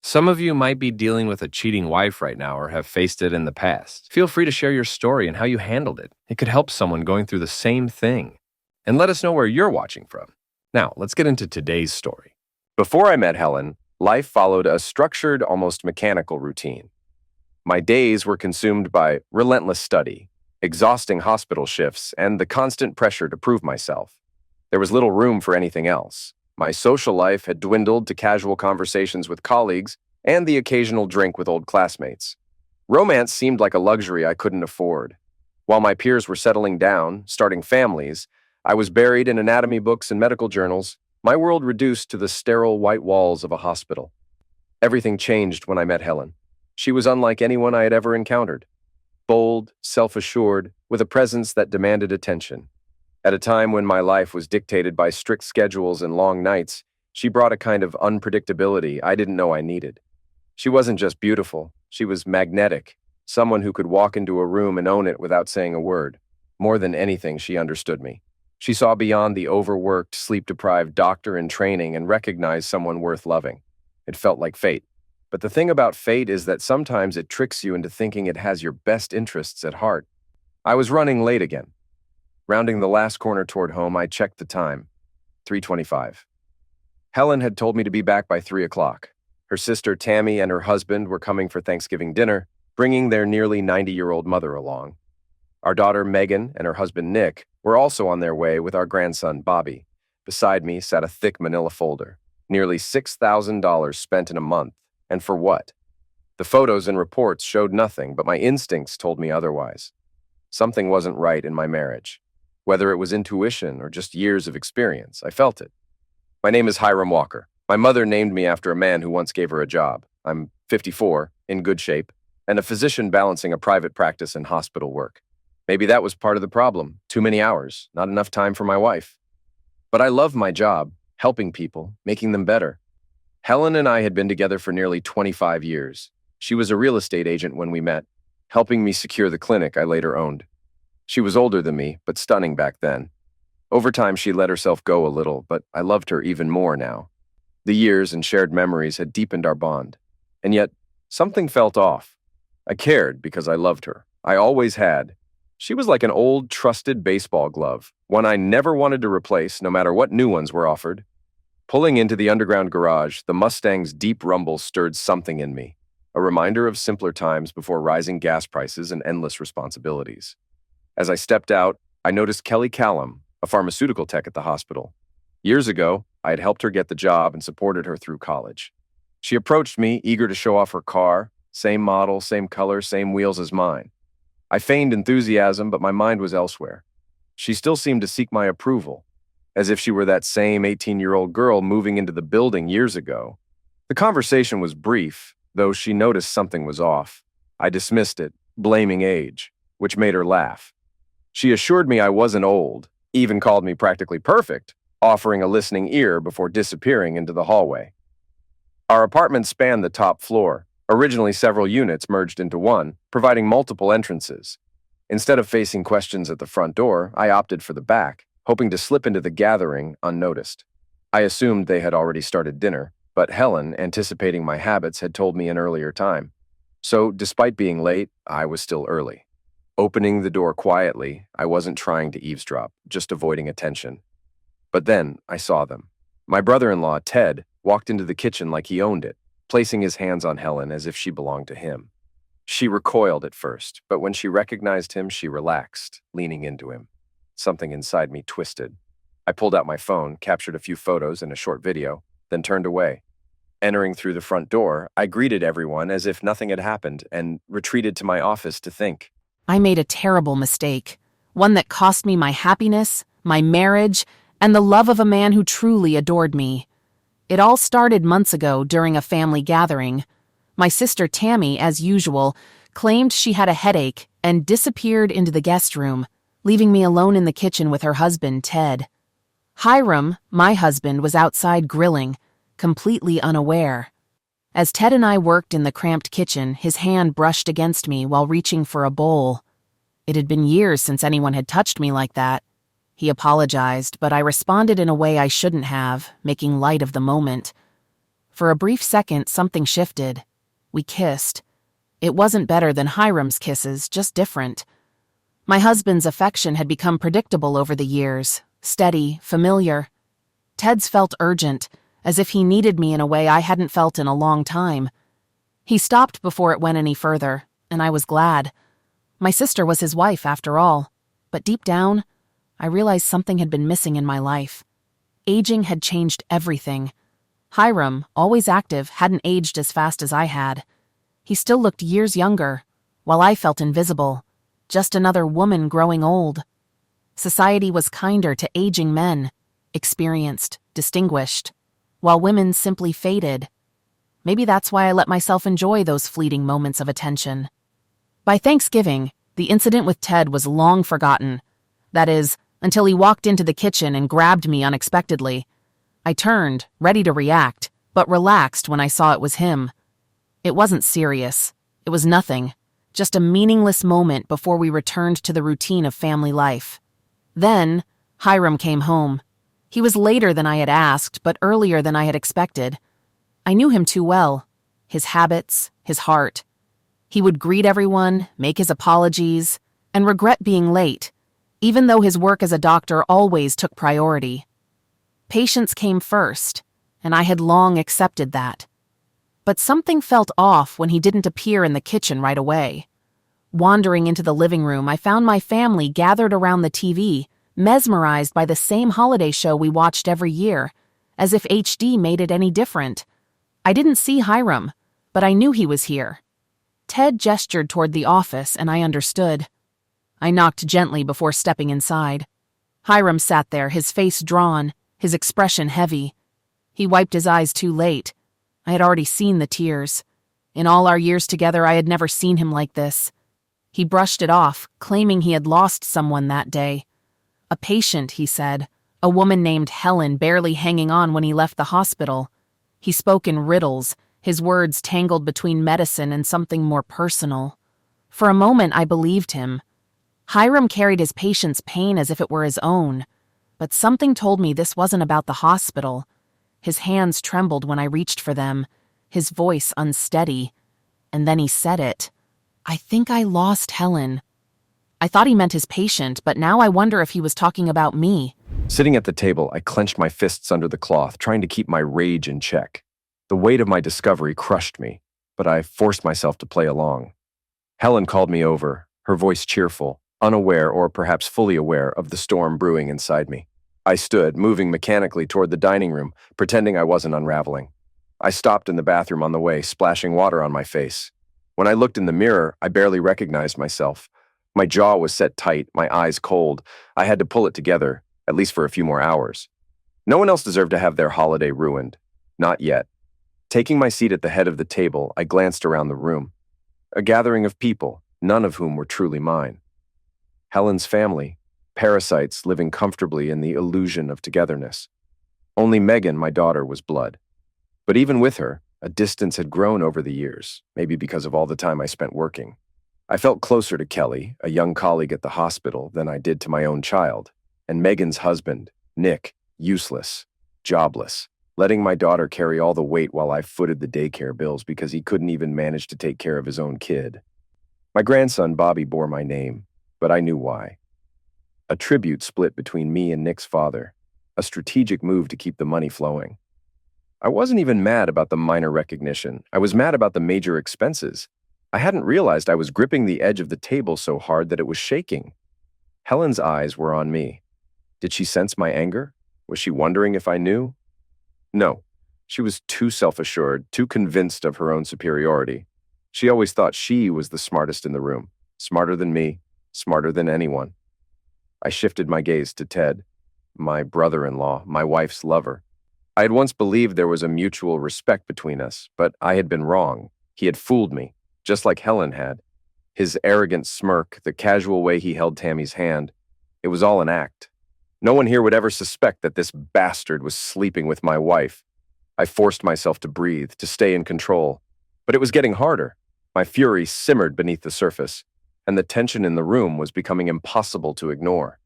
Some of you might be dealing with a cheating wife right now or have faced it in the past. Feel free to share your story and how you handled it. It could help someone going through the same thing. And let us know where you're watching from. Now, let's get into today's story. Before I met Helen, life followed a structured, almost mechanical routine. My days were consumed by relentless study, exhausting hospital shifts, and the constant pressure to prove myself. There was little room for anything else. My social life had dwindled to casual conversations with colleagues and the occasional drink with old classmates. Romance seemed like a luxury I couldn't afford. While my peers were settling down, starting families, I was buried in anatomy books and medical journals, my world reduced to the sterile white walls of a hospital. Everything changed when I met Helen. She was unlike anyone I had ever encountered. Bold, self-assured, with a presence that demanded attention. At a time when my life was dictated by strict schedules and long nights, she brought a kind of unpredictability I didn't know I needed. She wasn't just beautiful, she was magnetic, someone who could walk into a room and own it without saying a word. More than anything, she understood me. She saw beyond the overworked, sleep-deprived doctor in training and recognized someone worth loving. It felt like fate. But the thing about fate is that sometimes it tricks you into thinking it has your best interests at heart. I was running late again. Rounding the last corner toward home, I checked the time. 3:25. Helen had told me to be back by 3 o'clock. Her sister Tammy and her husband were coming for Thanksgiving dinner, bringing their nearly 90-year-old mother along. Our daughter Megan and her husband Nick were also on their way with our grandson Bobby. Beside me sat a thick manila folder. Nearly $6,000 spent in a month. And for what? The photos and reports showed nothing, but my instincts told me otherwise. Something wasn't right in my marriage. Whether it was intuition or just years of experience, I felt it. My name is Hiram Walker. My mother named me after a man who once gave her a job. I'm 54, in good shape, and a physician balancing a private practice and hospital work. Maybe that was part of the problem. Too many hours, not enough time for my wife. But I love my job, helping people, making them better. Helen and I had been together for nearly 25 years. She was a real estate agent when we met, helping me secure the clinic I later owned. She was older than me, but stunning back then. Over time, she let herself go a little, but I loved her even more now. The years and shared memories had deepened our bond. And yet, something felt off. I cared because I loved her. I always had. She was like an old, trusted baseball glove, one I never wanted to replace, no matter what new ones were offered. Pulling into the underground garage, the Mustang's deep rumble stirred something in me, a reminder of simpler times before rising gas prices and endless responsibilities. As I stepped out, I noticed Kelly Callum, a pharmaceutical tech at the hospital. Years ago, I had helped her get the job and supported her through college. She approached me, eager to show off her car, same model, same color, same wheels as mine. I feigned enthusiasm, but my mind was elsewhere. She still seemed to seek my approval, as if she were that same 18-year-old girl moving into the building years ago. The conversation was brief, though she noticed something was off. I dismissed it, blaming age, which made her laugh. She assured me I wasn't old, even called me practically perfect, offering a listening ear before disappearing into the hallway. Our apartment spanned the top floor, originally several units merged into one, providing multiple entrances. Instead of facing questions at the front door, I opted for the back, hoping to slip into the gathering unnoticed. I assumed they had already started dinner, but Helen, anticipating my habits, had told me an earlier time. So, despite being late, I was still early. Opening the door quietly, I wasn't trying to eavesdrop, just avoiding attention. But then, I saw them. My brother-in-law, Ted, walked into the kitchen like he owned it, placing his hands on Helen as if she belonged to him. She recoiled at first, but when she recognized him, she relaxed, leaning into him. Something inside me twisted. I pulled out my phone, captured a few photos and a short video, then turned away. Entering through the front door, I greeted everyone as if nothing had happened and retreated to my office to think. I made a terrible mistake, one that cost me my happiness, my marriage, and the love of a man who truly adored me. It all started months ago during a family gathering. My sister Tammy, as usual, claimed she had a headache and disappeared into the guest room, leaving me alone in the kitchen with her husband, Ted. Hiram, my husband, was outside grilling, completely unaware. As Ted and I worked in the cramped kitchen, his hand brushed against me while reaching for a bowl. It had been years since anyone had touched me like that. He apologized, but I responded in a way I shouldn't have, making light of the moment. For a brief second, something shifted. We kissed. It wasn't better than Hiram's kisses, just different. My husband's affection had become predictable over the years, steady, familiar. Ted's felt urgent, as if he needed me in a way I hadn't felt in a long time. He stopped before it went any further, and I was glad. My sister was his wife, after all. But deep down, I realized something had been missing in my life. Aging had changed everything. Hiram, always active, hadn't aged as fast as I had. He still looked years younger, while I felt invisible, just another woman growing old. Society was kinder to aging men, experienced, distinguished, while women simply faded. Maybe that's why I let myself enjoy those fleeting moments of attention. By Thanksgiving, the incident with Ted was long forgotten. That is, until he walked into the kitchen and grabbed me unexpectedly. I turned, ready to react, but relaxed when I saw it was him. It wasn't serious. It was nothing. Just a meaningless moment before we returned to the routine of family life. Then, Hiram came home. He was later than I had asked, but earlier than I had expected. I knew him too well. His habits, his heart. He would greet everyone, make his apologies, and regret being late, even though his work as a doctor always took priority. Patients came first, and I had long accepted that. But something felt off when he didn't appear in the kitchen right away. Wandering into the living room, I found my family gathered around the TV, mesmerized by the same holiday show we watched every year, as if HD made it any different. I didn't see Hiram, but I knew he was here. Ted gestured toward the office, and I understood. I knocked gently before stepping inside. Hiram sat there, his face drawn, his expression heavy. He wiped his eyes too late. I had already seen the tears. In all our years together, I had never seen him like this. He brushed it off, claiming he had lost someone that day. A patient, he said, a woman named Helen barely hanging on when he left the hospital. He spoke in riddles, his words tangled between medicine and something more personal. For a moment, I believed him. Hiram carried his patient's pain as if it were his own, but something told me this wasn't about the hospital. His hands trembled when I reached for them, his voice unsteady. And then he said it. I think I lost Helen. I thought he meant his patient, but now I wonder if he was talking about me. Sitting at the table, I clenched my fists under the cloth, trying to keep my rage in check. The weight of my discovery crushed me, but I forced myself to play along. Helen called me over, her voice cheerful, unaware or perhaps fully aware of the storm brewing inside me. I stood, moving mechanically toward the dining room, pretending I wasn't unraveling. I stopped in the bathroom on the way, splashing water on my face. When I looked in the mirror, I barely recognized myself. My jaw was set tight, my eyes cold. I had to pull it together, at least for a few more hours. No one else deserved to have their holiday ruined. Not yet. Taking my seat at the head of the table, I glanced around the room. A gathering of people, none of whom were truly mine. Helen's family, parasites living comfortably in the illusion of togetherness. Only Megan, my daughter, was blood. But even with her, a distance had grown over the years, maybe because of all the time I spent working. I felt closer to Kelly, a young colleague at the hospital, than I did to my own child, and Megan's husband, Nick, useless, jobless, letting my daughter carry all the weight while I footed the daycare bills because he couldn't even manage to take care of his own kid. My grandson, Bobby, bore my name, but I knew why. A tribute split between me and Nick's father, a strategic move to keep the money flowing. I wasn't even mad about the minor recognition. I was mad about the major expenses. I hadn't realized I was gripping the edge of the table so hard that it was shaking. Helen's eyes were on me. Did she sense my anger? Was she wondering if I knew? No. She was too self-assured, too convinced of her own superiority. She always thought she was the smartest in the room, smarter than me, smarter than anyone. I shifted my gaze to Ted, my brother-in-law, my wife's lover. I had once believed there was a mutual respect between us, but I had been wrong. He had fooled me, just like Helen had. His arrogant smirk, the casual way he held Tammy's hand, it was all an act. No one here would ever suspect that this bastard was sleeping with my wife. I forced myself to breathe, to stay in control. But it was getting harder. My fury simmered beneath the surface, and the tension in the room was becoming impossible to ignore.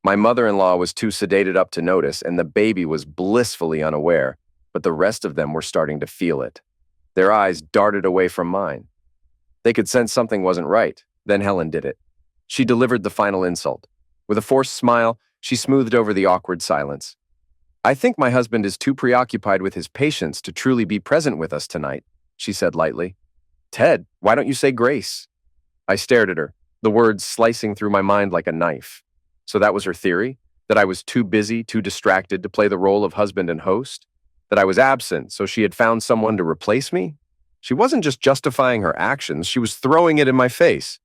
My mother-in-law was too sedated up to notice, and the baby was blissfully unaware, but the rest of them were starting to feel it. Their eyes darted away from mine. They could sense something wasn't right. Then Helen did it. She delivered the final insult. With a forced smile, she smoothed over the awkward silence. "I think my husband is too preoccupied with his patients to truly be present with us tonight," she said lightly. "Ted, why don't you say grace?" I stared at her, the words slicing through my mind like a knife. So that was her theory? That I was too busy, too distracted to play the role of husband and host? That I was absent, so she had found someone to replace me? She wasn't just justifying her actions, she was throwing it in my face.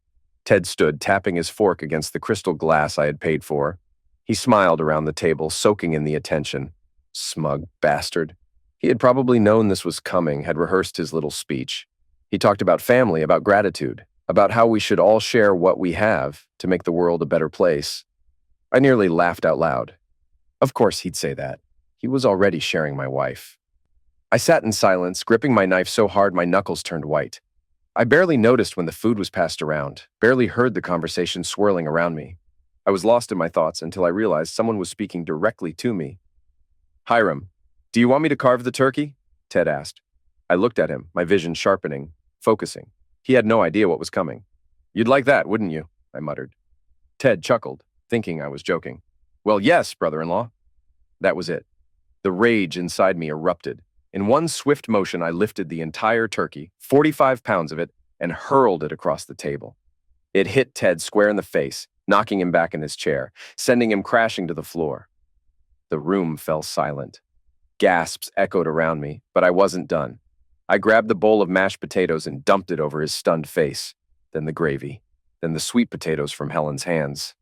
Ted stood, tapping his fork against the crystal glass I had paid for. He smiled around the table, soaking in the attention. Smug bastard. He had probably known this was coming, had rehearsed his little speech. He talked about family, about gratitude, about how we should all share what we have to make the world a better place. I nearly laughed out loud. Of course he'd say that. He was already sharing my wife. I sat in silence, gripping my knife so hard my knuckles turned white. I barely noticed when the food was passed around, barely heard the conversation swirling around me. I was lost in my thoughts until I realized someone was speaking directly to me. "Hiram, do you want me to carve the turkey?" Ted asked. I looked at him, my vision sharpening, focusing. He had no idea what was coming. "You'd like that, wouldn't you?" I muttered. Ted chuckled, thinking I was joking. "Well, yes, brother-in-law." That was it. The rage inside me erupted. In one swift motion, I lifted the entire turkey, 45 pounds of it, and hurled it across the table. It hit Ted square in the face, knocking him back in his chair, sending him crashing to the floor. The room fell silent. Gasps echoed around me, but I wasn't done. I grabbed the bowl of mashed potatoes and dumped it over his stunned face, then the gravy, then the sweet potatoes from Helen's hands.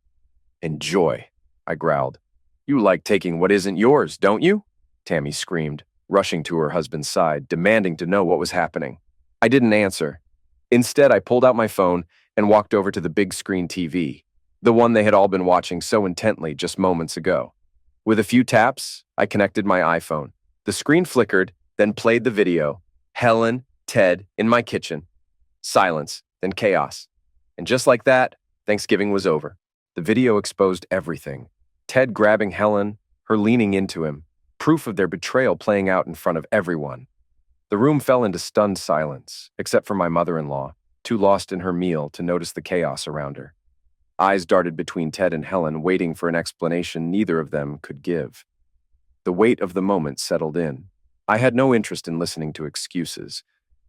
"Enjoy," I growled. "You like taking what isn't yours, don't you?" Tammy screamed, rushing to her husband's side, demanding to know what was happening. I didn't answer. Instead, I pulled out my phone and walked over to the big screen TV, the one they had all been watching so intently just moments ago. With a few taps, I connected my iPhone. The screen flickered, then played the video. Helen, Ted, in my kitchen. Silence, then chaos. And just like that, Thanksgiving was over. The video exposed everything. Ted grabbing Helen, her leaning into him, proof of their betrayal playing out in front of everyone. The room fell into stunned silence, except for my mother-in-law, too lost in her meal to notice the chaos around her. Eyes darted between Ted and Helen, waiting for an explanation neither of them could give. The weight of the moment settled in. I had no interest in listening to excuses.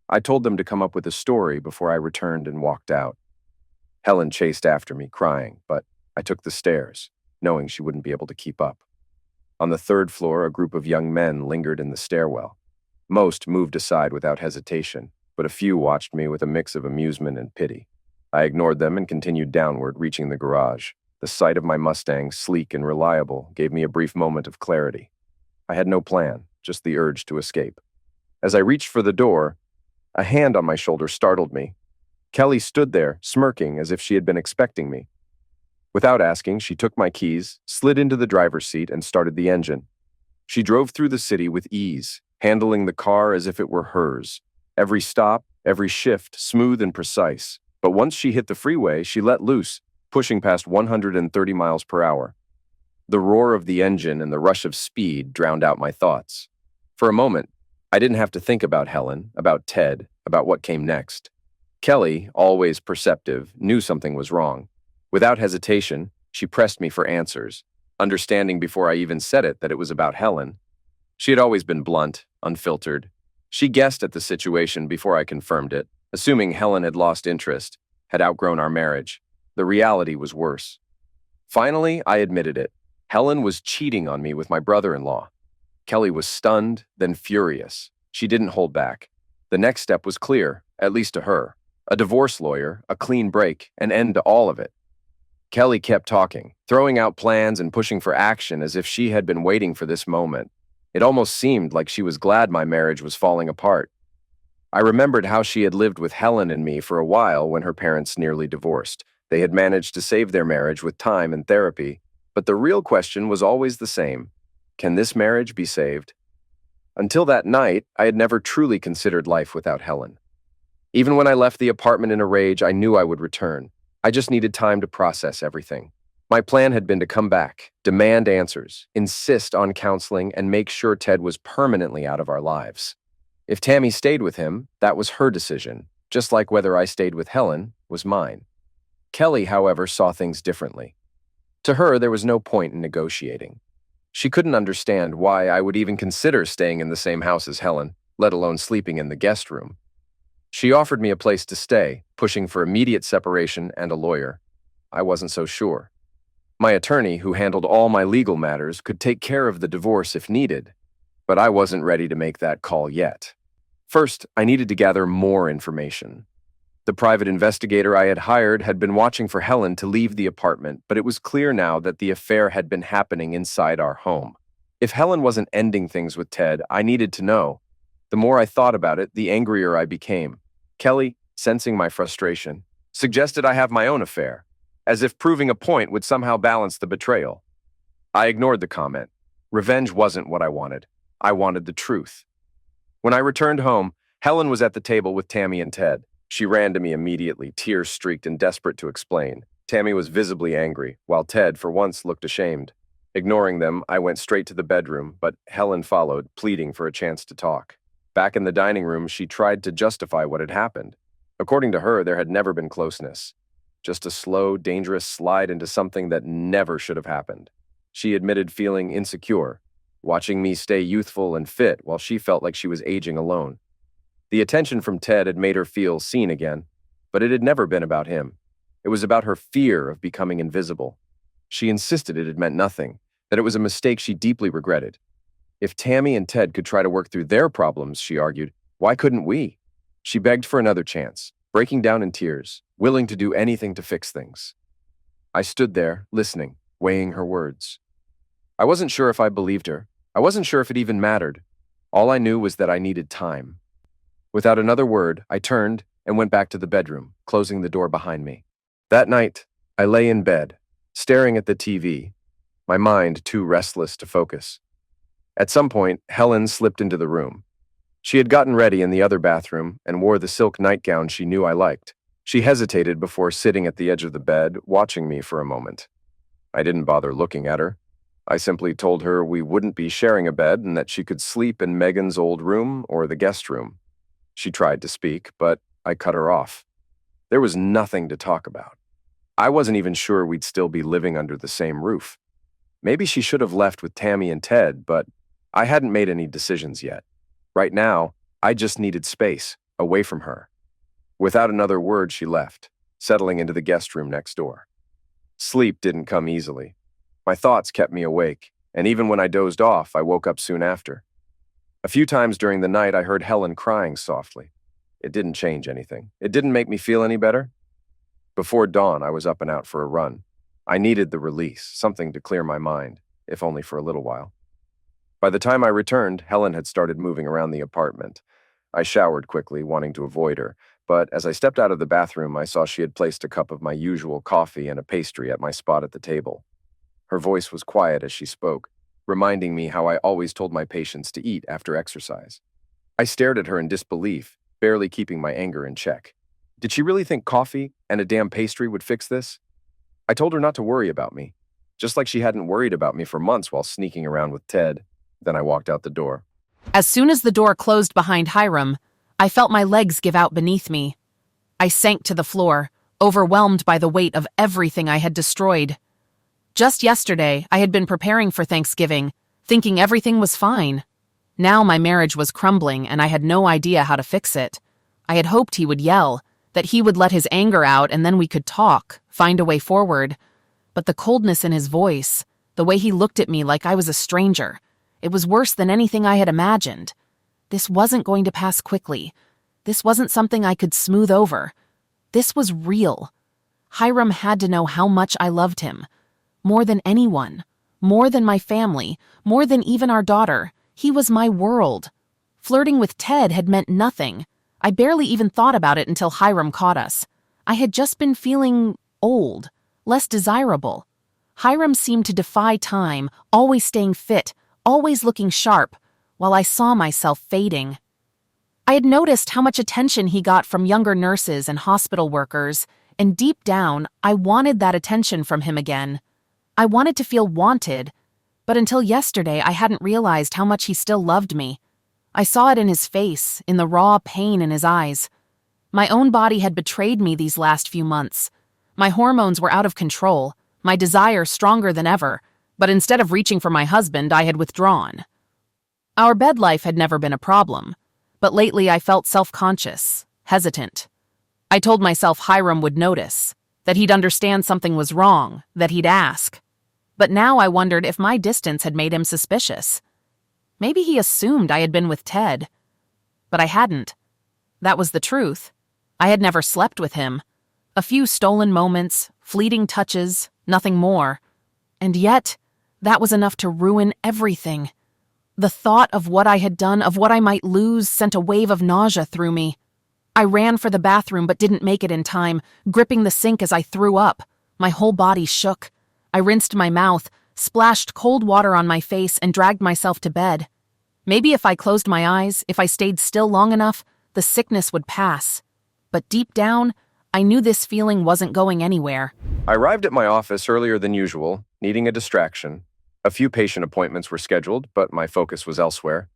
I told them to come up with a story before I returned and walked out. Helen chased after me, crying, but I took the stairs, knowing she wouldn't be able to keep up. On the third floor, a group of young men lingered in the stairwell. Most moved aside without hesitation, but a few watched me with a mix of amusement and pity. I ignored them and continued downward, reaching the garage. The sight of my Mustang, sleek and reliable, gave me a brief moment of clarity. I had no plan, just the urge to escape. As I reached for the door, a hand on my shoulder startled me. Kelly stood there, smirking as if she had been expecting me. Without asking, she took my keys, slid into the driver's seat, and started the engine. She drove through the city with ease, handling the car as if it were hers. Every stop, every shift, smooth and precise. But once she hit the freeway, she let loose, pushing past 130 miles per hour. The roar of the engine and the rush of speed drowned out my thoughts. For a moment, I didn't have to think about Helen, about Ted, about what came next. Kelly, always perceptive, knew something was wrong. Without hesitation, she pressed me for answers, understanding before I even said it that it was about Helen. She had always been blunt, unfiltered. She guessed at the situation before I confirmed it, assuming Helen had lost interest, had outgrown our marriage. The reality was worse. Finally, I admitted it. Helen was cheating on me with my brother-in-law. Kelly was stunned, then furious. She didn't hold back. The next step was clear, at least to her. A divorce lawyer, a clean break, an end to all of it. Kelly kept talking, throwing out plans and pushing for action as if she had been waiting for this moment. It almost seemed like she was glad my marriage was falling apart. I remembered how she had lived with Helen and me for a while when her parents nearly divorced. They had managed to save their marriage with time and therapy, but the real question was always the same. Can this marriage be saved? Until that night, I had never truly considered life without Helen. Even when I left the apartment in a rage, I knew I would return. I just needed time to process everything. My plan had been to come back, demand answers, insist on counseling, and make sure Ted was permanently out of our lives. If Tammy stayed with him, that was her decision, just like whether I stayed with Helen was mine. Kelly, however, saw things differently. To her, there was no point in negotiating. She couldn't understand why I would even consider staying in the same house as Helen, let alone sleeping in the guest room. She offered me a place to stay, pushing for immediate separation and a lawyer. I wasn't so sure. My attorney, who handled all my legal matters, could take care of the divorce if needed, but I wasn't ready to make that call yet. First, I needed to gather more information. The private investigator I had hired had been watching for Helen to leave the apartment, but it was clear now that the affair had been happening inside our home. If Helen wasn't ending things with Ted, I needed to know. The more I thought about it, the angrier I became. Kelly, sensing my frustration, suggested I have my own affair, as if proving a point would somehow balance the betrayal. I ignored the comment. Revenge wasn't what I wanted. I wanted the truth. When I returned home, Helen was at the table with Tammy and Ted. She ran to me immediately, tears-streaked and desperate to explain. Tammy was visibly angry, while Ted, for once, looked ashamed. Ignoring them, I went straight to the bedroom, but Helen followed, pleading for a chance to talk. Back in the dining room, she tried to justify what had happened. According to her, there had never been closeness. Just a slow, dangerous slide into something that never should have happened. She admitted feeling insecure, watching me stay youthful and fit while she felt like she was aging alone. The attention from Ted had made her feel seen again, but it had never been about him. It was about her fear of becoming invisible. She insisted it had meant nothing, that it was a mistake she deeply regretted. If Tammy and Ted could try to work through their problems, she argued, why couldn't we? She begged for another chance, breaking down in tears, willing to do anything to fix things. I stood there, listening, weighing her words. I wasn't sure if I believed her. I wasn't sure if it even mattered. All I knew was that I needed time. Without another word, I turned and went back to the bedroom, closing the door behind me. That night, I lay in bed, staring at the TV, my mind too restless to focus. At some point, Helen slipped into the room. She had gotten ready in the other bathroom and wore the silk nightgown she knew I liked. She hesitated before sitting at the edge of the bed, watching me for a moment. I didn't bother looking at her. I simply told her we wouldn't be sharing a bed and that she could sleep in Megan's old room or the guest room. She tried to speak, but I cut her off. There was nothing to talk about. I wasn't even sure we'd still be living under the same roof. Maybe she should have left with Tammy and Ted, but I hadn't made any decisions yet. Right now, I just needed space, away from her. Without another word, she left, settling into the guest room next door. Sleep didn't come easily. My thoughts kept me awake, and even when I dozed off, I woke up soon after. A few times during the night, I heard Helen crying softly. It didn't change anything. It didn't make me feel any better. Before dawn, I was up and out for a run. I needed the release, something to clear my mind, if only for a little while. By the time I returned, Helen had started moving around the apartment. I showered quickly, wanting to avoid her, but as I stepped out of the bathroom, I saw she had placed a cup of my usual coffee and a pastry at my spot at the table. Her voice was quiet as she spoke, reminding me how I always told my patients to eat after exercise. I stared at her in disbelief, barely keeping my anger in check. Did she really think coffee and a damn pastry would fix this? I told her not to worry about me, just like she hadn't worried about me for months while sneaking around with Ted. Then I walked out the door. As soon as the door closed behind Hiram, I felt my legs give out beneath me. I sank to the floor, overwhelmed by the weight of everything I had destroyed. Just yesterday, I had been preparing for Thanksgiving, thinking everything was fine. Now my marriage was crumbling and I had no idea how to fix it. I had hoped he would yell, that he would let his anger out and then we could talk, find a way forward. But the coldness in his voice, the way he looked at me like I was a stranger, it was worse than anything I had imagined. This wasn't going to pass quickly. This wasn't something I could smooth over. This was real. Hiram had to know how much I loved him. More than anyone. More than my family. More than even our daughter. He was my world. Flirting with Ted had meant nothing. I barely even thought about it until Hiram caught us. I had just been feeling old, less desirable. Hiram seemed to defy time, always staying fit, always looking sharp, while I saw myself fading. I had noticed how much attention he got from younger nurses and hospital workers, and deep down, I wanted that attention from him again. I wanted to feel wanted, but until yesterday I hadn't realized how much he still loved me. I saw it in his face, in the raw pain in his eyes. My own body had betrayed me these last few months. My hormones were out of control, my desire stronger than ever, but instead of reaching for my husband, I had withdrawn. Our bed life had never been a problem, but lately I felt self-conscious, hesitant. I told myself Hiram would notice, that he'd understand something was wrong, that he'd ask. But now I wondered if my distance had made him suspicious. Maybe he assumed I had been with Ted. But I hadn't. That was the truth. I had never slept with him. A few stolen moments, fleeting touches, nothing more. And yet, that was enough to ruin everything. The thought of what I had done, of what I might lose, sent a wave of nausea through me. I ran for the bathroom but didn't make it in time, gripping the sink as I threw up. My whole body shook. I rinsed my mouth, splashed cold water on my face, and dragged myself to bed. Maybe if I closed my eyes, if I stayed still long enough, the sickness would pass. But deep down, I knew this feeling wasn't going anywhere. I arrived at my office earlier than usual, needing a distraction. A few patient appointments were scheduled, but my focus was elsewhere.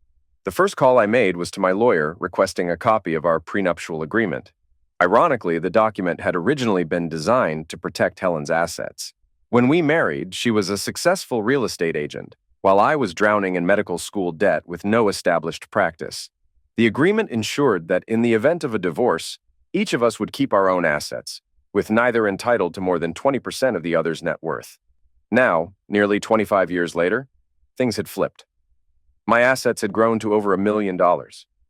The first call I made was to my lawyer requesting a copy of our prenuptial agreement. Ironically, the document had originally been designed to protect Helen's assets. When we married, she was a successful real estate agent, while I was drowning in medical school debt with no established practice. The agreement ensured that in the event of a divorce, each of us would keep our own assets, with neither entitled to more than 20% of the other's net worth. Now, nearly 25 years later, things had flipped. My assets had grown to over $1 million,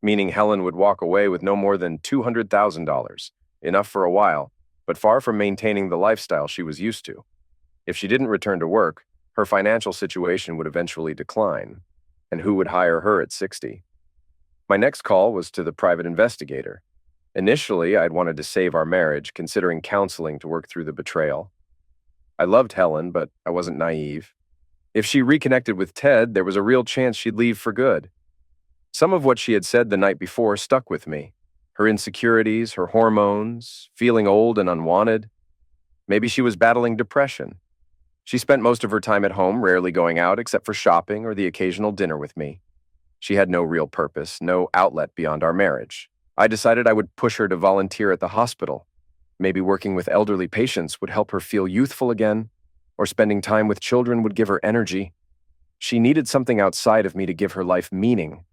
meaning Helen would walk away with no more than $200,000, enough for a while, but far from maintaining the lifestyle she was used to. If she didn't return to work, her financial situation would eventually decline, and who would hire her at 60? My next call was to the private investigator. Initially, I'd wanted to save our marriage, considering counseling to work through the betrayal. I loved Helen, but I wasn't naive. If she reconnected with Ted, there was a real chance she'd leave for good. Some of what she had said the night before stuck with me. Her insecurities, her hormones, feeling old and unwanted. Maybe she was battling depression. She spent most of her time at home, rarely going out except for shopping or the occasional dinner with me. She had no real purpose, no outlet beyond our marriage. I decided I would push her to volunteer at the hospital. Maybe working with elderly patients would help her feel youthful again, or spending time with children would give her energy. She needed something outside of me to give her life meaning.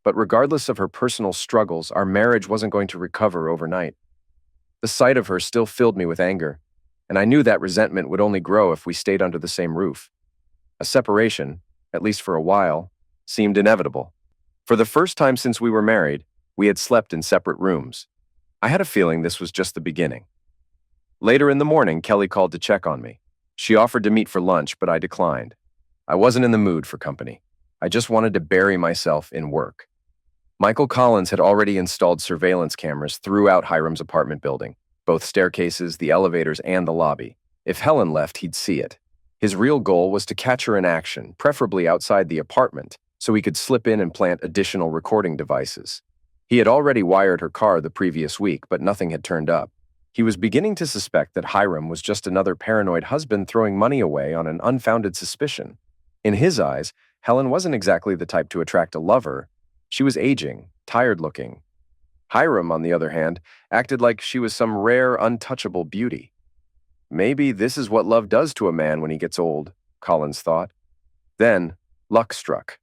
But regardless of her personal struggles, our marriage wasn't going to recover overnight. The sight of her still filled me with anger, and I knew that resentment would only grow if we stayed under the same roof. A separation, at least for a while, seemed inevitable. For the first time since we were married, we had slept in separate rooms. I had a feeling this was just the beginning. Later in the morning, Kelly called to check on me. She offered to meet for lunch, but I declined. I wasn't in the mood for company. I just wanted to bury myself in work. Michael Collins had already installed surveillance cameras throughout Hiram's apartment building, both staircases, the elevators, and the lobby. If Helen left, he'd see it. His real goal was to catch her in action, preferably outside the apartment, so he could slip in and plant additional recording devices. He had already wired her car the previous week, but nothing had turned up. He was beginning to suspect that Hiram was just another paranoid husband throwing money away on an unfounded suspicion. In his eyes, Helen wasn't exactly the type to attract a lover. She was aging, tired-looking. Hiram, on the other hand, acted like she was some rare, untouchable beauty. Maybe this is what love does to a man when he gets old, Collins thought. Then, luck struck.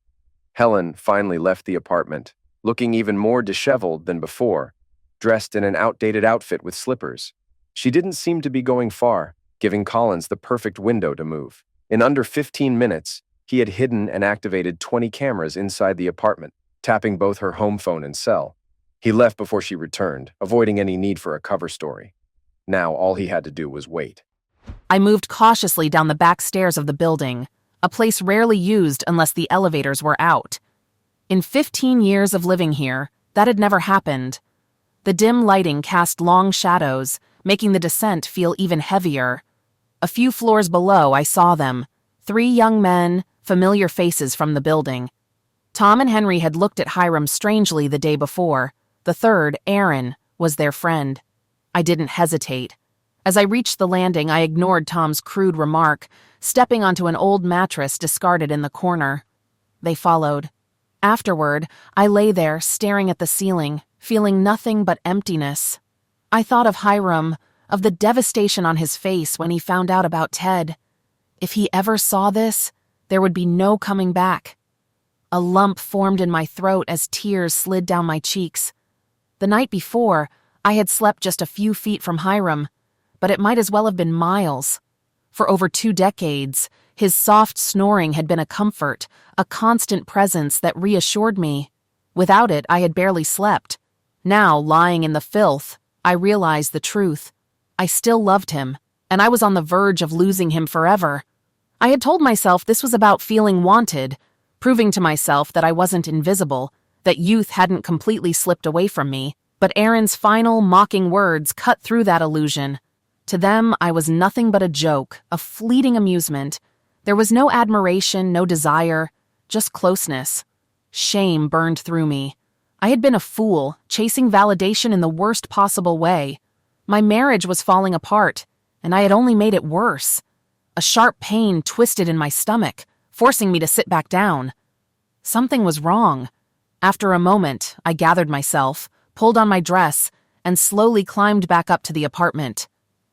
Helen finally left the apartment, looking even more disheveled than before, dressed in an outdated outfit with slippers. She didn't seem to be going far, giving Collins the perfect window to move. In under 15 minutes, he had hidden and activated 20 cameras inside the apartment, tapping both her home phone and cell. He left before she returned, avoiding any need for a cover story. Now all he had to do was wait. I moved cautiously down the back stairs of the building, a place rarely used unless the elevators were out. In 15 years of living here, that had never happened. The dim lighting cast long shadows, making the descent feel even heavier. A few floors below, I saw them. 3 young men, familiar faces from the building. Tom and Henry had looked at Hiram strangely the day before. The third, Aaron, was their friend. I didn't hesitate. As I reached the landing, I ignored Tom's crude remark, stepping onto an old mattress discarded in the corner. They followed. Afterward, I lay there, staring at the ceiling, feeling nothing but emptiness. I thought of Hiram, of the devastation on his face when he found out about Ted. If he ever saw this, there would be no coming back. A lump formed in my throat as tears slid down my cheeks. The night before, I had slept just a few feet from Hiram, but it might as well have been miles. For over 2 decades, his soft snoring had been a comfort, a constant presence that reassured me. Without it, I had barely slept. Now, lying in the filth, I realized the truth. I still loved him, and I was on the verge of losing him forever. I had told myself this was about feeling wanted, proving to myself that I wasn't invisible, that youth hadn't completely slipped away from me. But Aaron's final, mocking words cut through that illusion. To them, I was nothing but a joke, a fleeting amusement. There was no admiration, no desire, just closeness. Shame burned through me. I had been a fool, chasing validation in the worst possible way. My marriage was falling apart, and I had only made it worse. A sharp pain twisted in my stomach, forcing me to sit back down. Something was wrong. After a moment, I gathered myself, pulled on my dress, and slowly climbed back up to the apartment.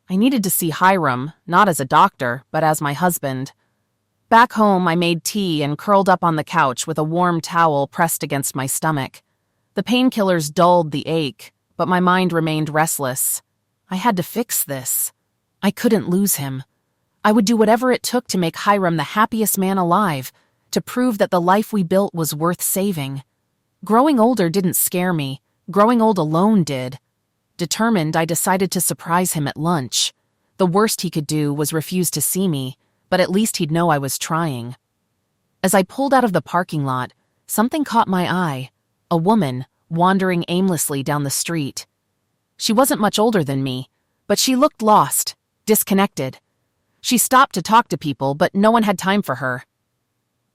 I needed to see Hiram, not as a doctor, but as my husband. Back home, I made tea and curled up on the couch with a warm towel pressed against my stomach. The painkillers dulled the ache, but my mind remained restless. I had to fix this. I couldn't lose him. I would do whatever it took to make Hiram the happiest man alive, to prove that the life we built was worth saving. Growing older didn't scare me. Growing old alone did. Determined, I decided to surprise him at lunch. The worst he could do was refuse to see me, but at least he'd know I was trying. As I pulled out of the parking lot, something caught my eye. A woman, wandering aimlessly down the street. She wasn't much older than me, but she looked lost, disconnected. She stopped to talk to people, but no one had time for her.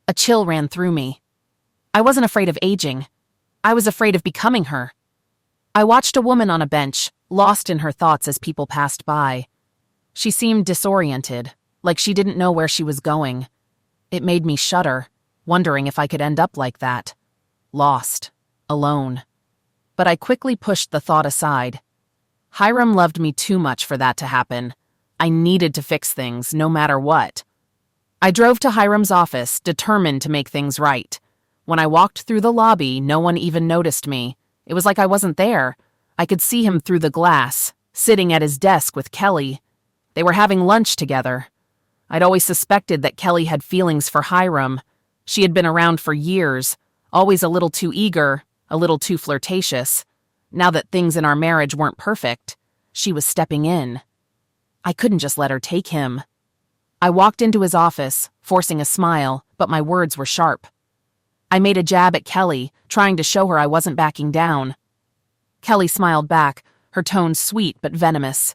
A chill ran through me. I wasn't afraid of aging. I was afraid of becoming her. I watched a woman on a bench, lost in her thoughts as people passed by. She seemed disoriented, like she didn't know where she was going. It made me shudder, wondering if I could end up like that. Lost. Alone. But I quickly pushed the thought aside. Hiram loved me too much for that to happen. I needed to fix things, no matter what. I drove to Hiram's office, determined to make things right. When I walked through the lobby, no one even noticed me. It was like I wasn't there. I could see him through the glass, sitting at his desk with Kelly. They were having lunch together. I'd always suspected that Kelly had feelings for Hiram. She had been around for years, always a little too eager, a little too flirtatious. Now that things in our marriage weren't perfect, she was stepping in. I couldn't just let her take him. I walked into his office, forcing a smile, but my words were sharp. I made a jab at Kelly, trying to show her I wasn't backing down. Kelly smiled back, her tone sweet but venomous.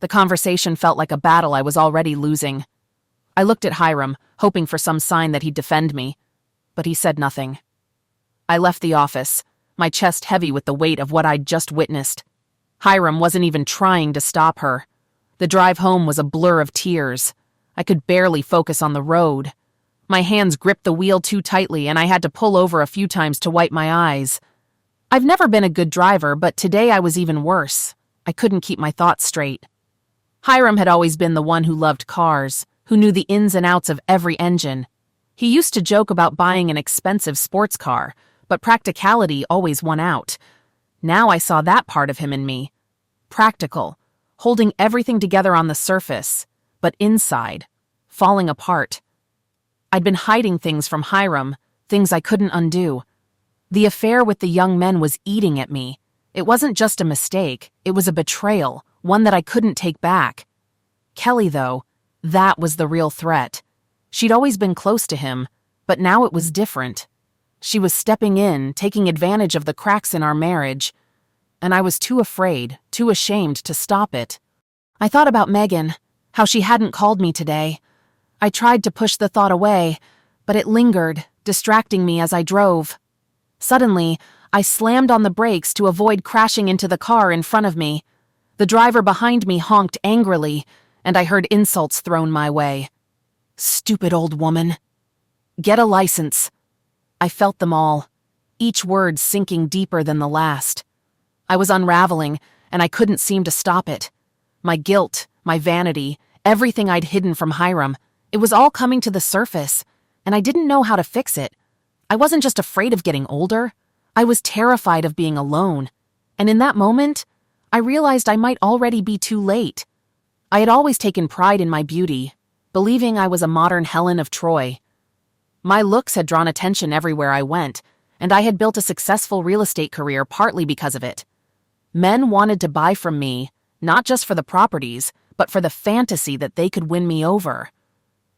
The conversation felt like a battle I was already losing. I looked at Hiram, hoping for some sign that he'd defend me, but he said nothing. I left the office, my chest heavy with the weight of what I'd just witnessed. Hiram wasn't even trying to stop her. The drive home was a blur of tears. I could barely focus on the road. My hands gripped the wheel too tightly, and I had to pull over a few times to wipe my eyes. I've never been a good driver, but today I was even worse. I couldn't keep my thoughts straight. Hiram had always been the one who loved cars, who knew the ins and outs of every engine. He used to joke about buying an expensive sports car, but practicality always won out. Now I saw that part of him in me. Practical, holding everything together on the surface, but inside, falling apart. I'd been hiding things from Hiram, things I couldn't undo. The affair with the young men was eating at me. It wasn't just a mistake, it was a betrayal, one that I couldn't take back. Kelly, though, that was the real threat. She'd always been close to him, but now it was different. She was stepping in, taking advantage of the cracks in our marriage, and I was too afraid, too ashamed to stop it. I thought about Megan, how she hadn't called me today. I tried to push the thought away, but it lingered, distracting me as I drove. Suddenly, I slammed on the brakes to avoid crashing into the car in front of me. The driver behind me honked angrily, and I heard insults thrown my way. "Stupid old woman." "Get a license." I felt them all, each word sinking deeper than the last. I was unraveling, and I couldn't seem to stop it. My guilt, my vanity, everything I'd hidden from Hiram, it was all coming to the surface, and I didn't know how to fix it. I wasn't just afraid of getting older. I was terrified of being alone. And in that moment, I realized I might already be too late. I had always taken pride in my beauty, believing I was a modern Helen of Troy. My looks had drawn attention everywhere I went, and I had built a successful real estate career partly because of it. Men wanted to buy from me, not just for the properties, but for the fantasy that they could win me over.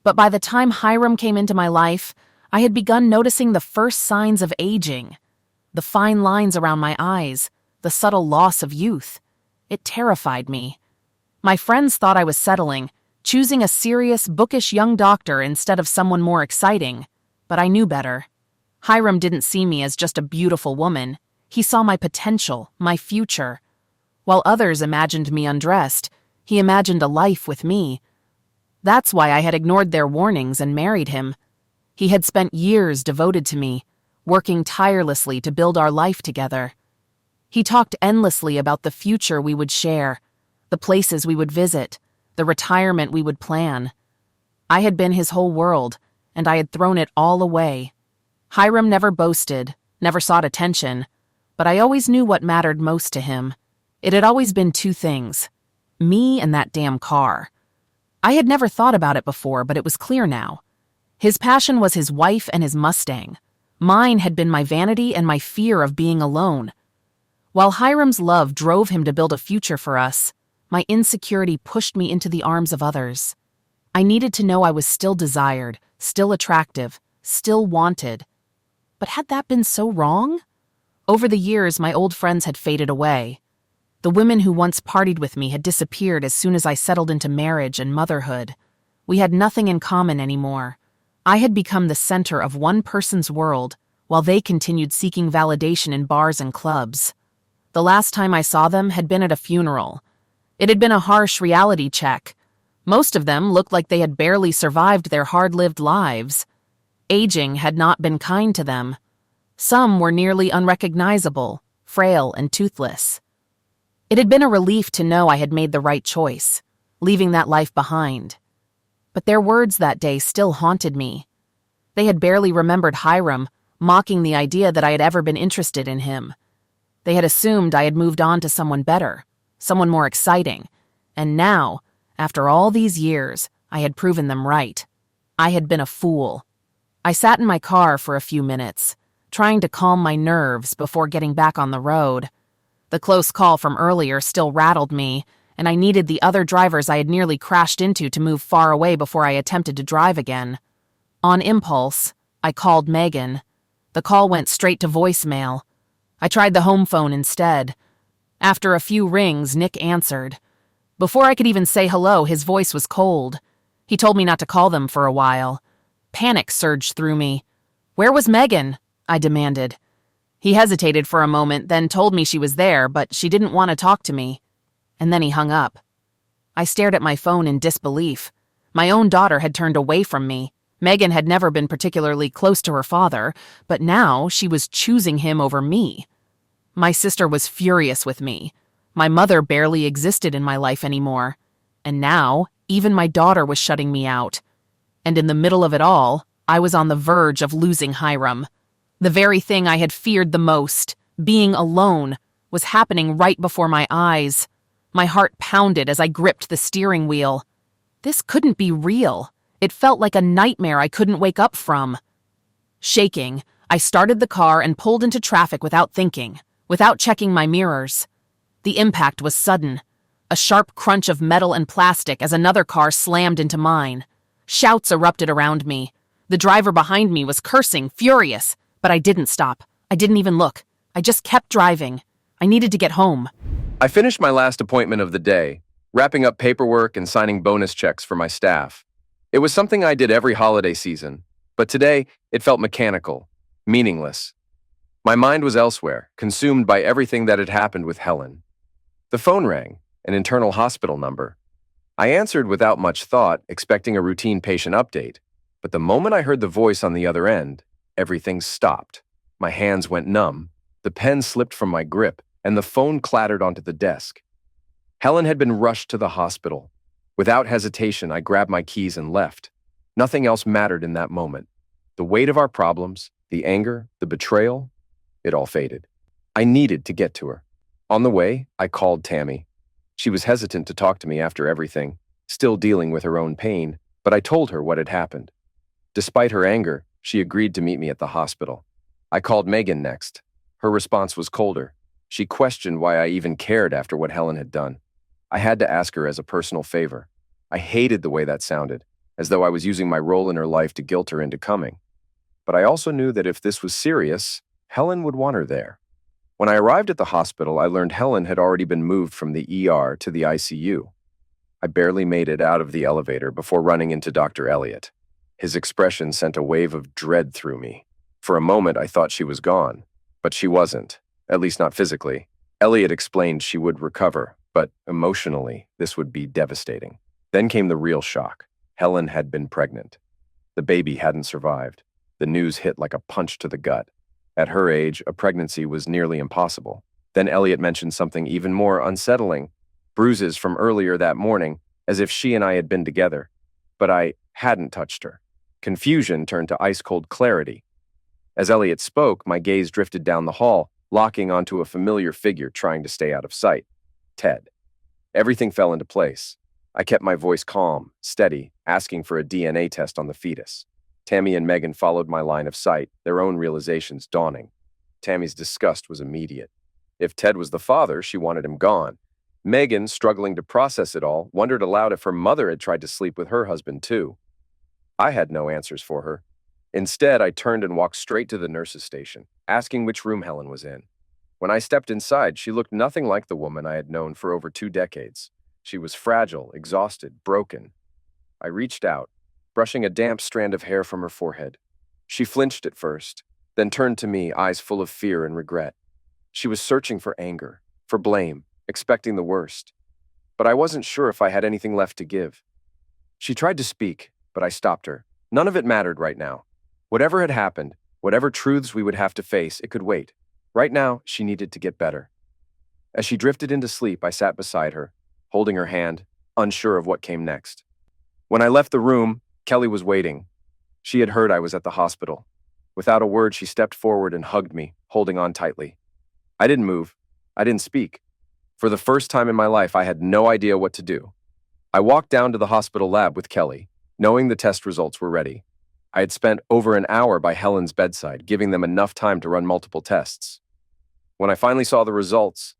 But by the time Hiram came into my life, I had begun noticing the first signs of aging. The fine lines around my eyes, the subtle loss of youth. It terrified me. My friends thought I was settling, choosing a serious, bookish young doctor instead of someone more exciting. But I knew better. Hiram didn't see me as just a beautiful woman. He saw my potential, my future. While others imagined me undressed, he imagined a life with me. That's why I had ignored their warnings and married him. He had spent years devoted to me, working tirelessly to build our life together. He talked endlessly about the future we would share, the places we would visit, the retirement we would plan. I had been his whole world, and I had thrown it all away. Hiram never boasted, never sought attention, but I always knew what mattered most to him. It had always been two things: me and that damn car. I had never thought about it before, but it was clear now. His passion was his wife and his Mustang. Mine had been my vanity and my fear of being alone. While Hiram's love drove him to build a future for us, my insecurity pushed me into the arms of others. I needed to know I was still desired, still attractive, still wanted. But had that been so wrong? Over the years, my old friends had faded away. The women who once partied with me had disappeared as soon as I settled into marriage and motherhood. We had nothing in common anymore. I had become the center of one person's world, while they continued seeking validation in bars and clubs. The last time I saw them had been at a funeral. It had been a harsh reality check. Most of them looked like they had barely survived their hard-lived lives. Aging had not been kind to them. Some were nearly unrecognizable, frail and toothless. It had been a relief to know I had made the right choice, leaving that life behind. But their words that day still haunted me. They had barely remembered Hiram, mocking the idea that I had ever been interested in him. They had assumed I had moved on to someone better, someone more exciting. And now, after all these years, I had proven them right. I had been a fool. I sat in my car for a few minutes, trying to calm my nerves before getting back on the road. The close call from earlier still rattled me, and I needed the other drivers I had nearly crashed into to move far away before I attempted to drive again. On impulse, I called Megan. The call went straight to voicemail. I tried the home phone instead. After a few rings, Nick answered. Before I could even say hello, his voice was cold. He told me not to call them for a while. Panic surged through me. "Where was Megan?" I demanded. He hesitated for a moment, then told me she was there, but she didn't want to talk to me. And then he hung up. I stared at my phone in disbelief. My own daughter had turned away from me. Megan had never been particularly close to her father, but now she was choosing him over me. My sister was furious with me. My mother barely existed in my life anymore. And now, even my daughter was shutting me out. And in the middle of it all, I was on the verge of losing Hiram. The very thing I had feared the most, being alone, was happening right before my eyes. My heart pounded as I gripped the steering wheel. This couldn't be real. It felt like a nightmare I couldn't wake up from. Shaking, I started the car and pulled into traffic without thinking, without checking my mirrors. The impact was sudden. A sharp crunch of metal and plastic as another car slammed into mine. Shouts erupted around me. The driver behind me was cursing, furious, but I didn't stop. I didn't even look. I just kept driving. I needed to get home. I finished my last appointment of the day, wrapping up paperwork and signing bonus checks for my staff. It was something I did every holiday season, but today it felt mechanical, meaningless. My mind was elsewhere, consumed by everything that had happened with Helen. The phone rang, an internal hospital number. I answered without much thought, expecting a routine patient update. But the moment I heard the voice on the other end, everything stopped. My hands went numb, the pen slipped from my grip, and the phone clattered onto the desk. Helen had been rushed to the hospital. Without hesitation, I grabbed my keys and left. Nothing else mattered in that moment. The weight of our problems, the anger, the betrayal, it all faded. I needed to get to her. On the way, I called Tammy. She was hesitant to talk to me after everything, still dealing with her own pain, but I told her what had happened. Despite her anger, she agreed to meet me at the hospital. I called Megan next. Her response was colder. She questioned why I even cared after what Helen had done. I had to ask her as a personal favor. I hated the way that sounded, as though I was using my role in her life to guilt her into coming. But I also knew that if this was serious, Helen would want her there. When I arrived at the hospital, I learned Helen had already been moved from the ER to the ICU. I barely made it out of the elevator before running into Dr. Elliot. His expression sent a wave of dread through me. For a moment, I thought she was gone, but she wasn't, at least not physically. Elliot explained she would recover, but emotionally, this would be devastating. Then came the real shock. Helen had been pregnant. The baby hadn't survived. The news hit like a punch to the gut. At her age, a pregnancy was nearly impossible. Then Elliot mentioned something even more unsettling, bruises from earlier that morning, as if she and I had been together. But I hadn't touched her. Confusion turned to ice-cold clarity. As Elliot spoke, my gaze drifted down the hall, locking onto a familiar figure trying to stay out of sight. Ted. Everything fell into place. I kept my voice calm, steady, asking for a DNA test on the fetus. Tammy and Megan followed my line of sight, their own realizations dawning. Tammy's disgust was immediate. If Ted was the father, she wanted him gone. Megan, struggling to process it all, wondered aloud if her mother had tried to sleep with her husband too. I had no answers for her. Instead, I turned and walked straight to the nurse's station, asking which room Helen was in. When I stepped inside, she looked nothing like the woman I had known for over 2 decades. She was fragile, exhausted, broken. I reached out, brushing a damp strand of hair from her forehead. She flinched at first, then turned to me, eyes full of fear and regret. She was searching for anger, for blame, expecting the worst. But I wasn't sure if I had anything left to give. She tried to speak, but I stopped her. None of it mattered right now. Whatever had happened, whatever truths we would have to face, it could wait. Right now, she needed to get better. As she drifted into sleep, I sat beside her, holding her hand, unsure of what came next. When I left the room, Kelly was waiting. She had heard I was at the hospital. Without a word, she stepped forward and hugged me, holding on tightly. I didn't move. I didn't speak. For the first time in my life, I had no idea what to do. I walked down to the hospital lab with Kelly, knowing the test results were ready. I had spent over an hour by Helen's bedside, giving them enough time to run multiple tests. When I finally saw the results,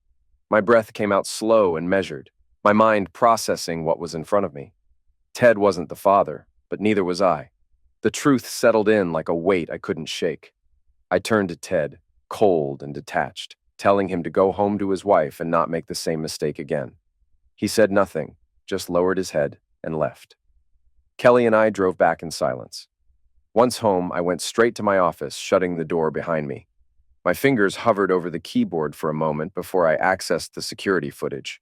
my breath came out slow and measured, my mind processing what was in front of me. Ted wasn't the father, but neither was I. The truth settled in like a weight I couldn't shake. I turned to Ted, cold and detached, telling him to go home to his wife and not make the same mistake again. He said nothing, just lowered his head and left. Kelly and I drove back in silence. Once home, I went straight to my office, shutting the door behind me. My fingers hovered over the keyboard for a moment before I accessed the security footage.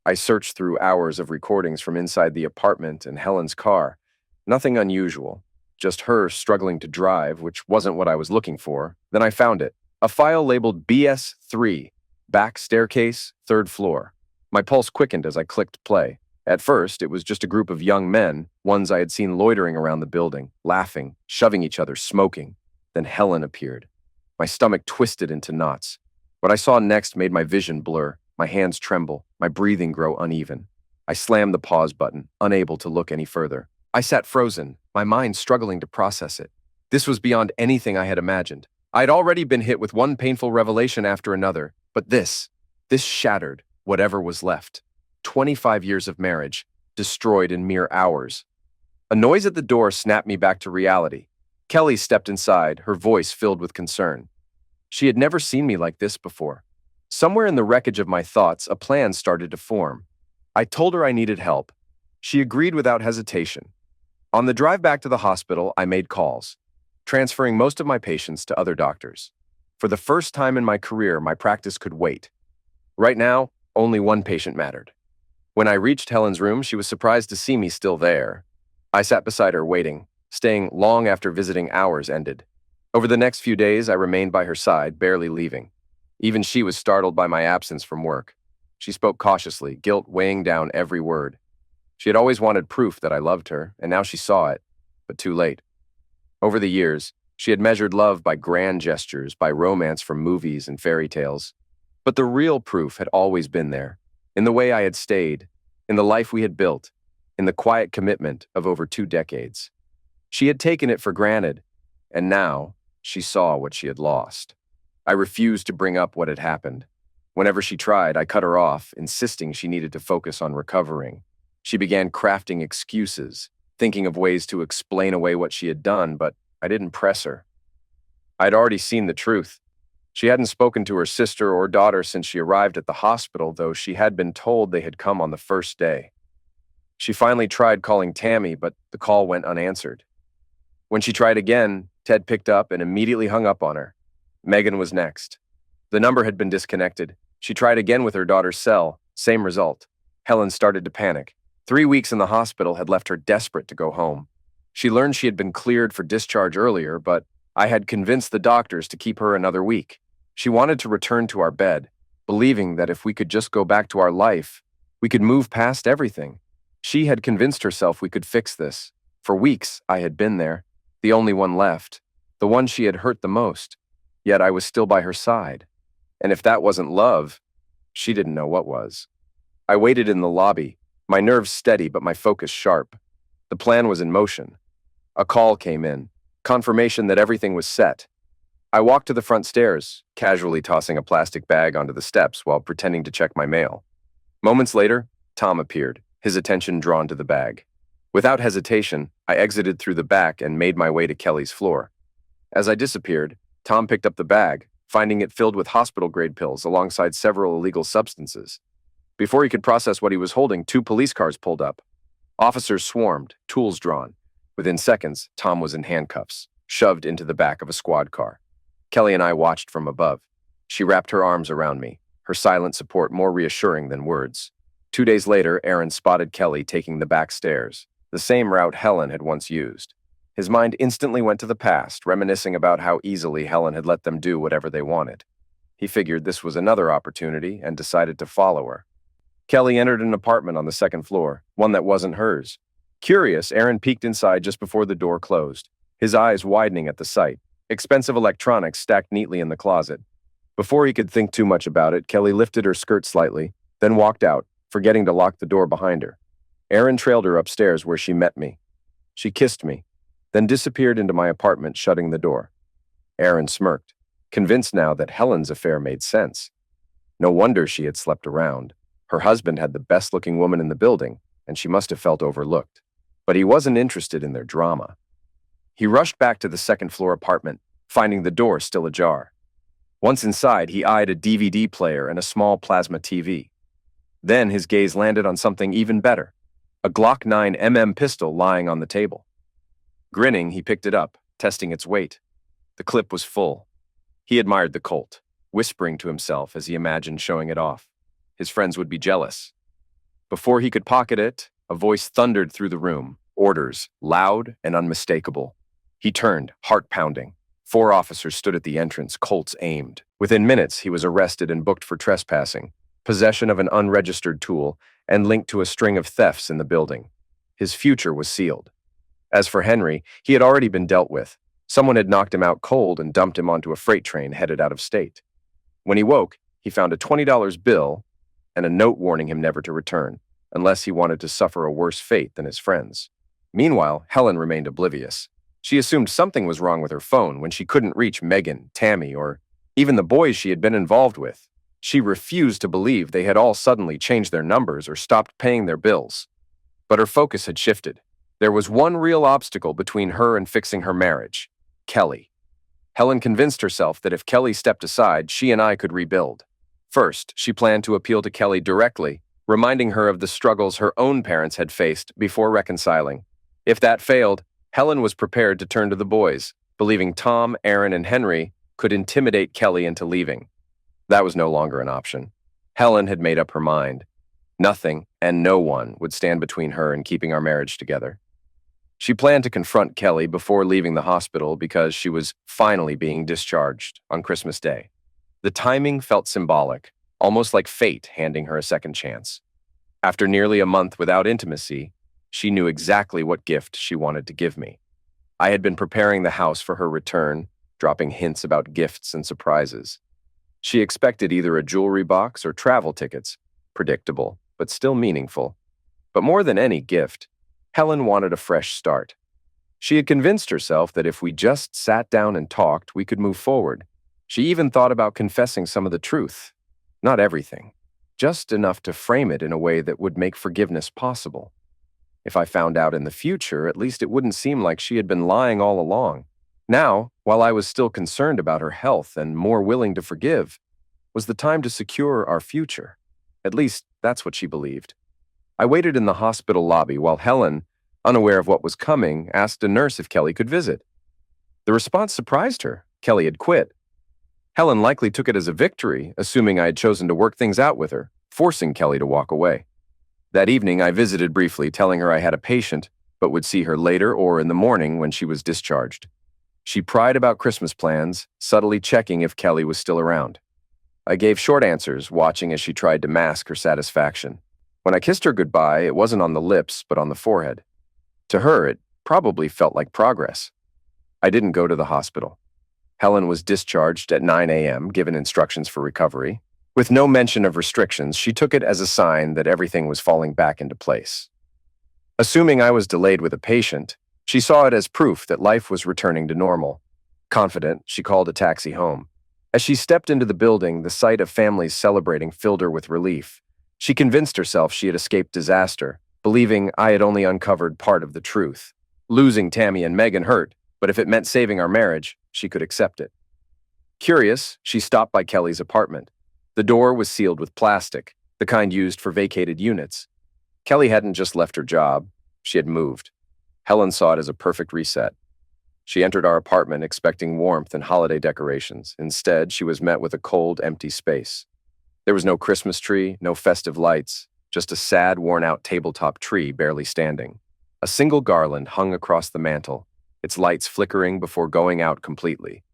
I searched through hours of recordings from inside the apartment and Helen's car. Nothing unusual, just her struggling to drive, which wasn't what I was looking for. Then I found it, a file labeled BS3, back staircase, 3rd floor. My pulse quickened as I clicked play. At first, it was just a group of young men, ones I had seen loitering around the building, laughing, shoving each other, smoking. Then Helen appeared. My stomach twisted into knots. What I saw next made my vision blur, my hands tremble, my breathing grow uneven. I slammed the pause button, unable to look any further. I sat frozen, my mind struggling to process it. This was beyond anything I had imagined. I had already been hit with one painful revelation after another, but this shattered whatever was left. 25 years of marriage, destroyed in mere hours. A noise at the door snapped me back to reality. Kelly stepped inside, her voice filled with concern. She had never seen me like this before. Somewhere in the wreckage of my thoughts, a plan started to form. I told her I needed help. She agreed without hesitation. On the drive back to the hospital, I made calls, transferring most of my patients to other doctors. For the first time in my career, my practice could wait. Right now, only one patient mattered. When I reached Helen's room, she was surprised to see me still there. I sat beside her, waiting, staying long after visiting hours ended. Over the next few days, I remained by her side, barely leaving. Even she was startled by my absence from work. She spoke cautiously, guilt weighing down every word. She had always wanted proof that I loved her, and now she saw it, but too late. Over the years, she had measured love by grand gestures, by romance from movies and fairy tales. But the real proof had always been there, in the way I had stayed, in the life we had built, in the quiet commitment of over 2 decades. She had taken it for granted, and now she saw what she had lost. I refused to bring up what had happened. Whenever she tried, I cut her off, insisting she needed to focus on recovering. She began crafting excuses, thinking of ways to explain away what she had done, but I didn't press her. I had already seen the truth. She hadn't spoken to her sister or daughter since she arrived at the hospital, though she had been told they had come on the first day. She finally tried calling Tammy, but the call went unanswered. When she tried again, Ted picked up and immediately hung up on her. Megan was next. The number had been disconnected. She tried again with her daughter's cell, same result. Helen started to panic. 3 weeks in the hospital had left her desperate to go home. She learned she had been cleared for discharge earlier, but I had convinced the doctors to keep her another week. She wanted to return to our bed, believing that if we could just go back to our life, we could move past everything. She had convinced herself we could fix this. For weeks, I had been there, the only one left, the one she had hurt the most. Yet I was still by her side. And if that wasn't love, she didn't know what was. I waited in the lobby, my nerves steady but my focus sharp. The plan was in motion. A call came in, confirmation that everything was set. I walked to the front stairs, casually tossing a plastic bag onto the steps while pretending to check my mail. Moments later, Tom appeared, his attention drawn to the bag. Without hesitation, I exited through the back and made my way to Kelly's floor. As I disappeared, Tom picked up the bag, finding it filled with hospital-grade pills alongside several illegal substances. Before he could process what he was holding, 2 police cars pulled up. Officers swarmed, tools drawn. Within seconds, Tom was in handcuffs, shoved into the back of a squad car. Kelly and I watched from above. She wrapped her arms around me, her silent support more reassuring than words. 2 days later, Aaron spotted Kelly taking the back stairs, the same route Helen had once used. His mind instantly went to the past, reminiscing about how easily Helen had let them do whatever they wanted. He figured this was another opportunity and decided to follow her. Kelly entered an apartment on the 2nd floor, one that wasn't hers. Curious, Aaron peeked inside just before the door closed, his eyes widening at the sight. Expensive electronics stacked neatly in the closet. Before he could think too much about it, Kelly lifted her skirt slightly, then walked out, forgetting to lock the door behind her. Aaron trailed her upstairs where she met me. She kissed me, then disappeared into my apartment, shutting the door. Aaron smirked, convinced now that Helen's affair made sense. No wonder she had slept around. Her husband had the best-looking woman in the building, and she must have felt overlooked. But he wasn't interested in their drama. He rushed back to the 2nd-floor apartment, finding the door still ajar. Once inside, he eyed a DVD player and a small plasma TV. Then his gaze landed on something even better, a Glock 9mm pistol lying on the table. Grinning, he picked it up, testing its weight. The clip was full. He admired the Colt, whispering to himself as he imagined showing it off. His friends would be jealous. Before he could pocket it, a voice thundered through the room, orders, loud and unmistakable. He turned, heart pounding. 4 officers stood at the entrance, Colts aimed. Within minutes, he was arrested and booked for trespassing, possession of an unregistered tool, and linked to a string of thefts in the building. His future was sealed. As for Henry, he had already been dealt with. Someone had knocked him out cold and dumped him onto a freight train headed out of state. When he woke, he found a $20 bill and a note warning him never to return, unless he wanted to suffer a worse fate than his friends. Meanwhile, Helen remained oblivious. She assumed something was wrong with her phone when she couldn't reach Megan, Tammy, or even the boys she had been involved with. She refused to believe they had all suddenly changed their numbers or stopped paying their bills. But her focus had shifted. There was one real obstacle between her and fixing her marriage: Kelly. Helen convinced herself that if Kelly stepped aside, she and I could rebuild. First, she planned to appeal to Kelly directly, reminding her of the struggles her own parents had faced before reconciling. If that failed, Helen was prepared to turn to the boys, believing Tom, Aaron, and Henry could intimidate Kelly into leaving. That was no longer an option. Helen had made up her mind. Nothing and no one would stand between her and keeping our marriage together. She planned to confront Kelly before leaving the hospital because she was finally being discharged on Christmas Day. The timing felt symbolic, almost like fate handing her a second chance. After nearly a month without intimacy, she knew exactly what gift she wanted to give me. I had been preparing the house for her return, dropping hints about gifts and surprises. She expected either a jewelry box or travel tickets, predictable, but still meaningful. But more than any gift, Helen wanted a fresh start. She had convinced herself that if we just sat down and talked, we could move forward. She even thought about confessing some of the truth. Not everything, just enough to frame it in a way that would make forgiveness possible. If I found out in the future, at least it wouldn't seem like she had been lying all along. Now, while I was still concerned about her health and more willing to forgive, was the time to secure our future. At least, that's what she believed. I waited in the hospital lobby while Helen, unaware of what was coming, asked a nurse if Kelly could visit. The response surprised her. Kelly had quit. Helen likely took it as a victory, assuming I had chosen to work things out with her, forcing Kelly to walk away. That evening, I visited briefly, telling her I had a patient, but would see her later or in the morning when she was discharged. She pried about Christmas plans, subtly checking if Kelly was still around. I gave short answers, watching as she tried to mask her satisfaction. When I kissed her goodbye, it wasn't on the lips, but on the forehead. To her, it probably felt like progress. I didn't go to the hospital. Helen was discharged at 9 a.m., given instructions for recovery. With no mention of restrictions, she took it as a sign that everything was falling back into place. Assuming I was delayed with a patient, she saw it as proof that life was returning to normal. Confident, she called a taxi home. As she stepped into the building, the sight of families celebrating filled her with relief. She convinced herself she had escaped disaster, believing I had only uncovered part of the truth. Losing Tammy and Megan hurt, but if it meant saving our marriage, she could accept it. Curious, she stopped by Kelly's apartment. The door was sealed with plastic, the kind used for vacated units. Kelly hadn't just left her job, she had moved. Helen saw it as a perfect reset. She entered our apartment expecting warmth and holiday decorations. Instead, she was met with a cold, empty space. There was no Christmas tree, no festive lights, just a sad, worn-out tabletop tree barely standing. A single garland hung across the mantel, its lights flickering before going out completely.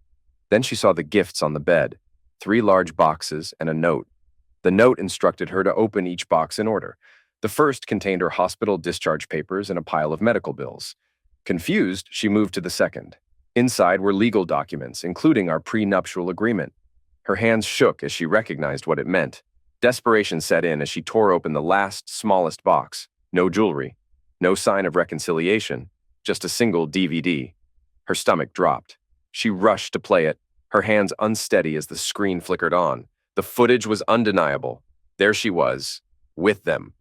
Then she saw the gifts on the bed, 3 large boxes and a note. The note instructed her to open each box in order. The first contained her hospital discharge papers and a pile of medical bills. Confused, she moved to the second. Inside were legal documents, including our prenuptial agreement. Her hands shook as she recognized what it meant. Desperation set in as she tore open the last, smallest box. No jewelry, no sign of reconciliation, just a single DVD. Her stomach dropped. She rushed to play it, her hands unsteady as the screen flickered on. The footage was undeniable. There she was, with them.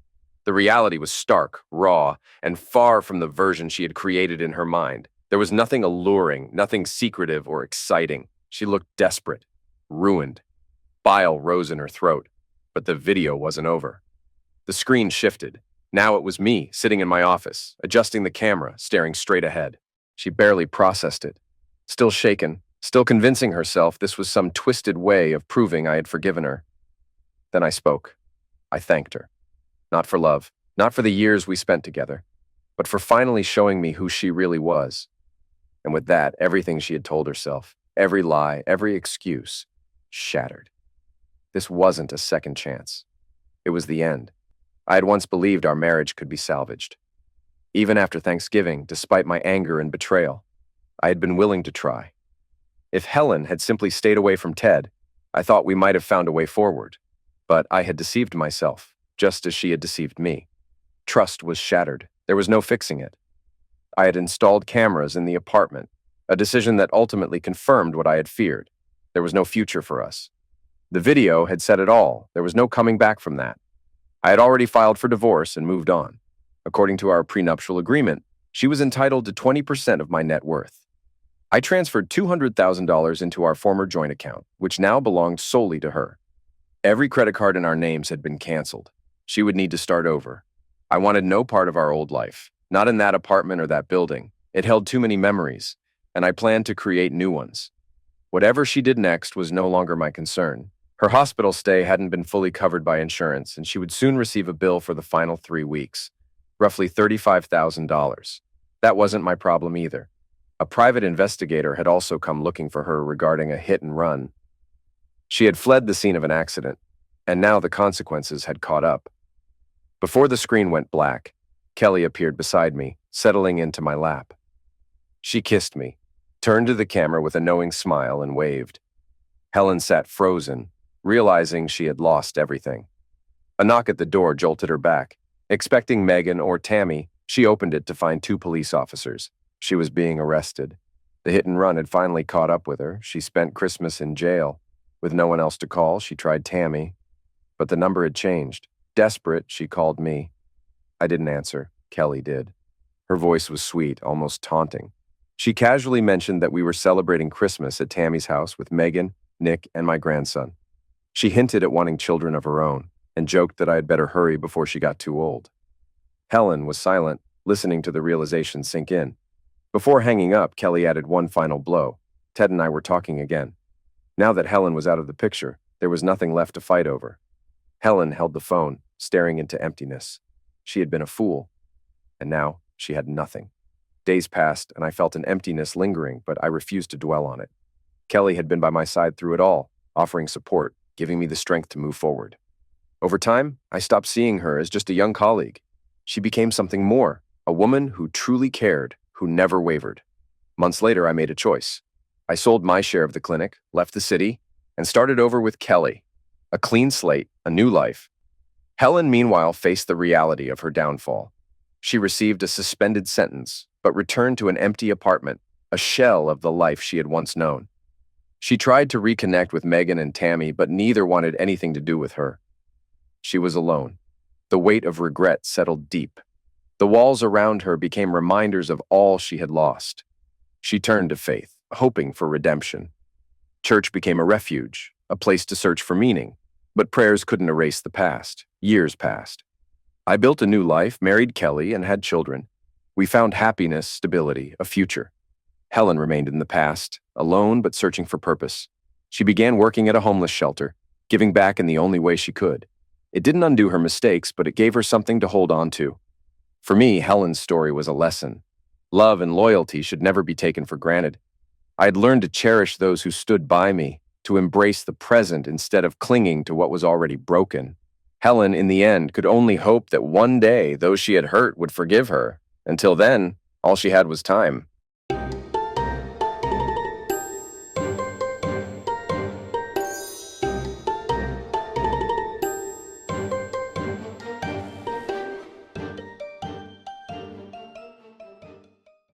The reality was stark, raw, and far from the version she had created in her mind. There was nothing alluring, nothing secretive or exciting. She looked desperate, ruined. Bile rose in her throat, but the video wasn't over. The screen shifted. Now it was me, sitting in my office, adjusting the camera, staring straight ahead. She barely processed it. Still shaken, still convincing herself this was some twisted way of proving I had forgiven her. Then I spoke. I thanked her. Not for love, not for the years we spent together, but for finally showing me who she really was. And with that, everything she had told herself, every lie, every excuse, shattered. This wasn't a second chance. It was the end. I had once believed our marriage could be salvaged. Even after Thanksgiving, despite my anger and betrayal, I had been willing to try. If Helen had simply stayed away from Ted, I thought we might have found a way forward. But I had deceived myself, just as she had deceived me. Trust was shattered. There was no fixing it. I had installed cameras in the apartment, a decision that ultimately confirmed what I had feared. There was no future for us. The video had said it all. There was no coming back from that. I had already filed for divorce and moved on. According to our prenuptial agreement, she was entitled to 20% of my net worth. I transferred $200,000 into our former joint account, which now belonged solely to her. Every credit card in our names had been canceled. She would need to start over. I wanted no part of our old life, not in that apartment or that building. It held too many memories, and I planned to create new ones. Whatever she did next was no longer my concern. Her hospital stay hadn't been fully covered by insurance, and she would soon receive a bill for the final 3 weeks, roughly $35,000. That wasn't my problem either. A private investigator had also come looking for her regarding a hit and run. She had fled the scene of an accident, and now the consequences had caught up. Before the screen went black, Kelly appeared beside me, settling into my lap. She kissed me, turned to the camera with a knowing smile, and waved. Helen sat frozen, realizing she had lost everything. A knock at the door jolted her back. Expecting Megan or Tammy, she opened it to find 2 police officers. She was being arrested. The hit and run had finally caught up with her. She spent Christmas in jail. With no one else to call, she tried Tammy. But the number had changed. Desperate, she called me. I didn't answer. Kelly did. Her voice was sweet, almost taunting. She casually mentioned that we were celebrating Christmas at Tammy's house with Megan, Nick, and my grandson. She hinted at wanting children of her own, and joked that I had better hurry before she got too old. Helen was silent, listening to the realization sink in. Before hanging up, Kelly added one final blow. Ted and I were talking again. Now that Helen was out of the picture, there was nothing left to fight over. Helen held the phone, staring into emptiness. She had been a fool, and now she had nothing. Days passed, and I felt an emptiness lingering, but I refused to dwell on it. Kelly had been by my side through it all, offering support, giving me the strength to move forward. Over time, I stopped seeing her as just a young colleague. She became something more, a woman who truly cared, who never wavered. Months later, I made a choice. I sold my share of the clinic, left the city, and started over with Kelly. A clean slate, a new life. Helen, meanwhile, faced the reality of her downfall. She received a suspended sentence, but returned to an empty apartment, a shell of the life she had once known. She tried to reconnect with Megan and Tammy, but neither wanted anything to do with her. She was alone. The weight of regret settled deep. The walls around her became reminders of all she had lost. She turned to faith, hoping for redemption. Church became a refuge, a place to search for meaning, but prayers couldn't erase the past. Years passed. I built a new life, married Kelly, and had children. We found happiness, stability, a future. Helen remained in the past, alone but searching for purpose. She began working at a homeless shelter, giving back in the only way she could. It didn't undo her mistakes, but it gave her something to hold on to. For me, Helen's story was a lesson. Love and loyalty should never be taken for granted. I had learned to cherish those who stood by me, to embrace the present instead of clinging to what was already broken. Helen, in the end, could only hope that one day those she had hurt would forgive her. Until then, all she had was time.